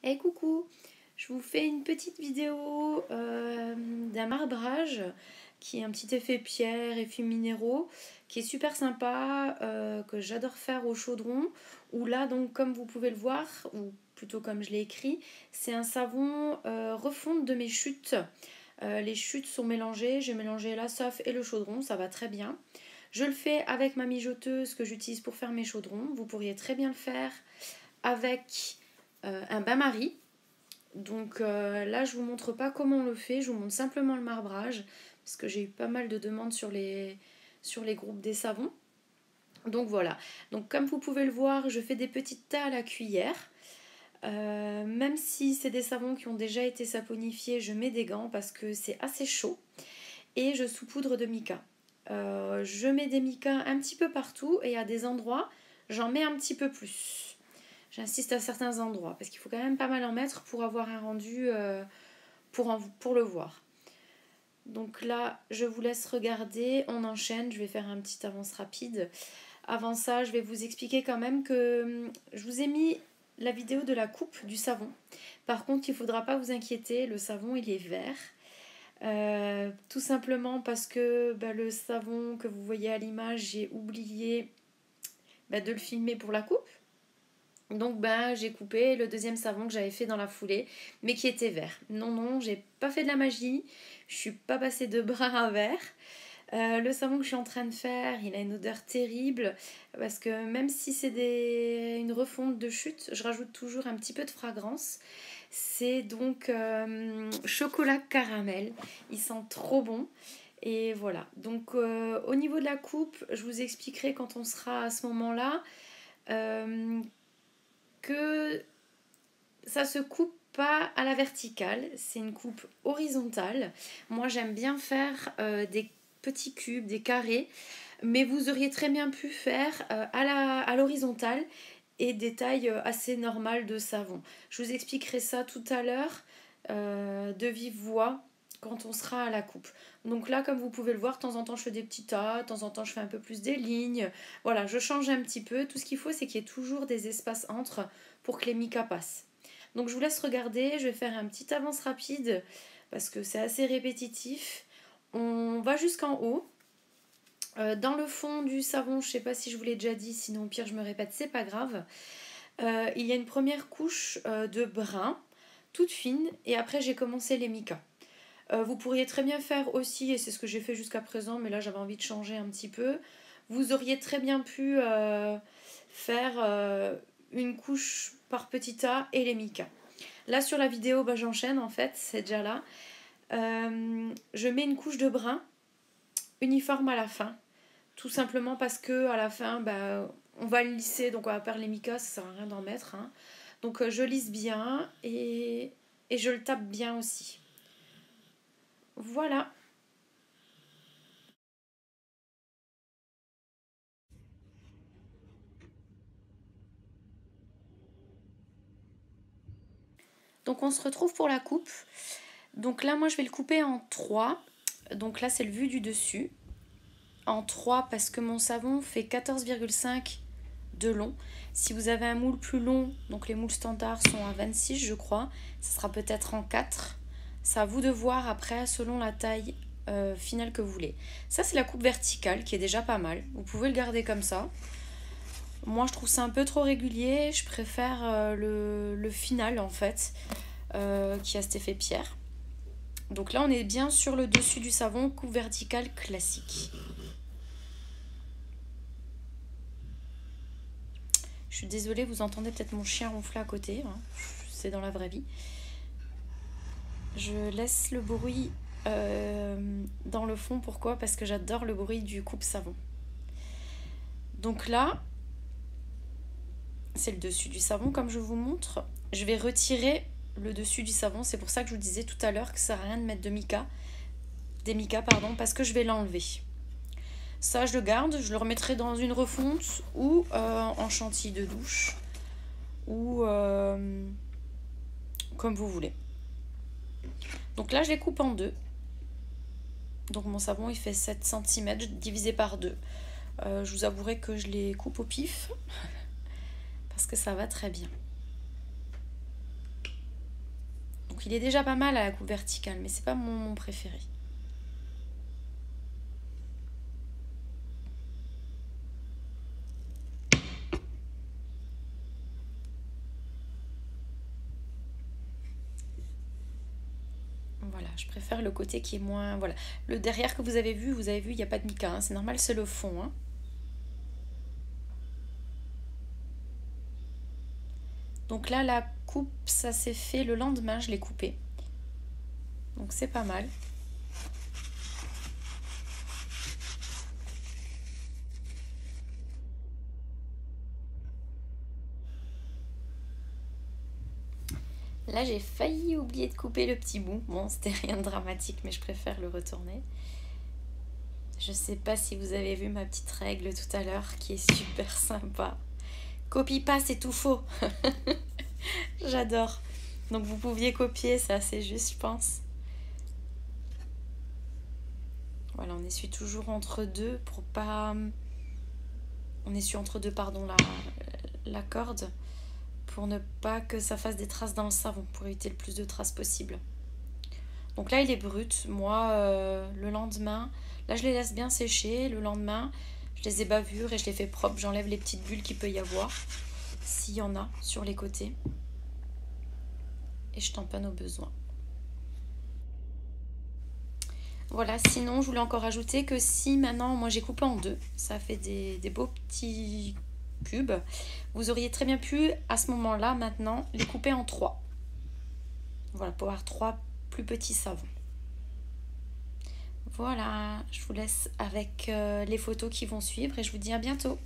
Hey coucou, je vous fais une petite vidéo d'un marbrage qui est un petit effet pierre, effet minéraux, qui est super sympa, que j'adore faire au chaudron. Où là, donc comme vous pouvez le voir, ou plutôt comme je l'ai écrit, c'est un savon refonte de mes chutes. Les chutes sont mélangées, j'ai mélangé la soif et le chaudron, ça va très bien. Je le fais avec ma mijoteuse que j'utilise pour faire mes chaudrons. Vous pourriez très bien le faire avec un bain-marie. Donc là, je vous montre pas comment on le fait, je vous montre simplement le marbrage, parce que j'ai eu pas mal de demandes sur les groupes des savons. Donc voilà, donc comme vous pouvez le voir, je fais des petites tas à la cuillère. Même si c'est des savons qui ont déjà été saponifiés, je mets des gants parce que c'est assez chaud. Et je saupoudre de mica. Je mets des micas un petit peu partout et à des endroits, j'en mets un petit peu plus. J'insiste à certains endroits parce qu'il faut quand même pas mal en mettre pour avoir un rendu pour le voir. Donc là, je vous laisse regarder, on enchaîne, je vais faire un petit avance rapide. Avant ça, je vais vous expliquer quand même que je vous ai mis la vidéo de la coupe du savon. Par contre, il ne faudra pas vous inquiéter, le savon il est vert. Tout simplement parce que le savon que vous voyez à l'image, j'ai oublié de le filmer pour la coupe. Donc j'ai coupé le deuxième savon que j'avais fait dans la foulée, mais qui était vert. Non, j'ai pas fait de la magie, je suis pas passée de brun à vert. Le savon que je suis en train de faire, il a une odeur terrible, parce que même si c'est une refonte de chute, je rajoute toujours un petit peu de fragrance. C'est donc chocolat caramel, il sent trop bon. Et voilà, donc au niveau de la coupe, je vous expliquerai quand on sera à ce moment-là. Que ça se coupe pas à la verticale, c'est une coupe horizontale. Moi j'aime bien faire des petits cubes, des carrés, mais vous auriez très bien pu faire à l'horizontale et des tailles assez normales de savon. Je vous expliquerai ça tout à l'heure de vive voix quand on sera à la coupe. Donc là, comme vous pouvez le voir, de temps en temps je fais des petits tas, de temps en temps je fais un peu plus des lignes. Voilà, je change un petit peu. Tout ce qu'il faut, c'est qu'il y ait toujours des espaces entre pour que les micas passent. Donc je vous laisse regarder, je vais faire un petit avance rapide parce que c'est assez répétitif. On va jusqu'en haut. Dans le fond du savon, je ne sais pas si je vous l'ai déjà dit, sinon au pire je me répète, c'est pas grave. Il y a une première couche de brun, toute fine, et après j'ai commencé les micas. Vous pourriez très bien faire aussi, et c'est ce que j'ai fait jusqu'à présent, mais là j'avais envie de changer un petit peu. Vous auriez très bien pu faire une couche par petit tas et les micas. Là sur la vidéo, j'enchaîne en fait, c'est déjà là. Je mets une couche de brun uniforme à la fin, tout simplement parce que à la fin, on va le lisser, donc on va perdre les micas, ça sert à rien d'en mettre. Hein. Donc je lisse bien et je le tape bien aussi. Voilà. Donc on se retrouve pour la coupe. Donc là, moi, je vais le couper en 3. Donc là, c'est le vu du dessus. En 3 parce que mon savon fait 14,5 de long. Si vous avez un moule plus long, donc les moules standards sont à 26, je crois, ça sera peut-être en 4. C'est à vous de voir après, selon la taille finale que vous voulez. Ça, c'est la coupe verticale qui est déjà pas mal. Vous pouvez le garder comme ça. Moi, je trouve ça un peu trop régulier. Je préfère le final, en fait, qui a cet effet pierre. Donc là, on est bien sur le dessus du savon, coupe verticale classique. Je suis désolée, vous entendez peut-être mon chien ronfler à côté. Hein. C'est dans la vraie vie. Je laisse le bruit dans le fond. Pourquoi? Parce que j'adore le bruit du coupe-savon. Donc là, c'est le dessus du savon, comme je vous montre. Je vais retirer le dessus du savon. C'est pour ça que je vous disais tout à l'heure que ça sert à rien de mettre des micas, parce que je vais l'enlever. Ça, je le garde, je le remettrai dans une refonte ou en chantilly de douche ou comme vous voulez. Donc là, je les coupe en 2. Donc mon savon, il fait 7 cm divisé par 2. Je vous avouerai que je les coupe au pif parce que ça va très bien. Donc il est déjà pas mal à la coupe verticale, mais c'est pas mon préféré. Voilà, je préfère le côté qui est moins... Voilà, le derrière que vous avez vu, il n'y a pas de mica, hein, c'est normal, c'est le fond. Hein. Donc là, la coupe, ça s'est fait le lendemain, je l'ai coupé. Donc c'est pas mal. Là, j'ai failli oublier de couper le petit bout. Bon, c'était rien de dramatique, mais je préfère le retourner. Je sais pas si vous avez vu ma petite règle tout à l'heure, qui est super sympa. Copie pas, c'est tout faux. J'adore. Donc vous pouviez copier, c'est assez juste, je pense. Voilà, on essuie toujours entre deux pour pas... On essuie entre deux, pardon, la corde pour ne pas que ça fasse des traces dans le savon, pour éviter le plus de traces possible. Donc là, il est brut. Moi, le lendemain, là, je les laisse bien sécher. Le lendemain, je les ébavure et je les fais propres. J'enlève les petites bulles qu'il peut y avoir, s'il y en a, sur les côtés. Et je tamponne au besoin. Voilà, sinon, je voulais encore ajouter que si maintenant, moi, j'ai coupé en deux, ça fait des beaux petits cubes. Vous auriez très bien pu, à ce moment-là, maintenant, les couper en trois. Voilà, pour avoir trois plus petits savons. Voilà, je vous laisse avec les photos qui vont suivre et je vous dis à bientôt.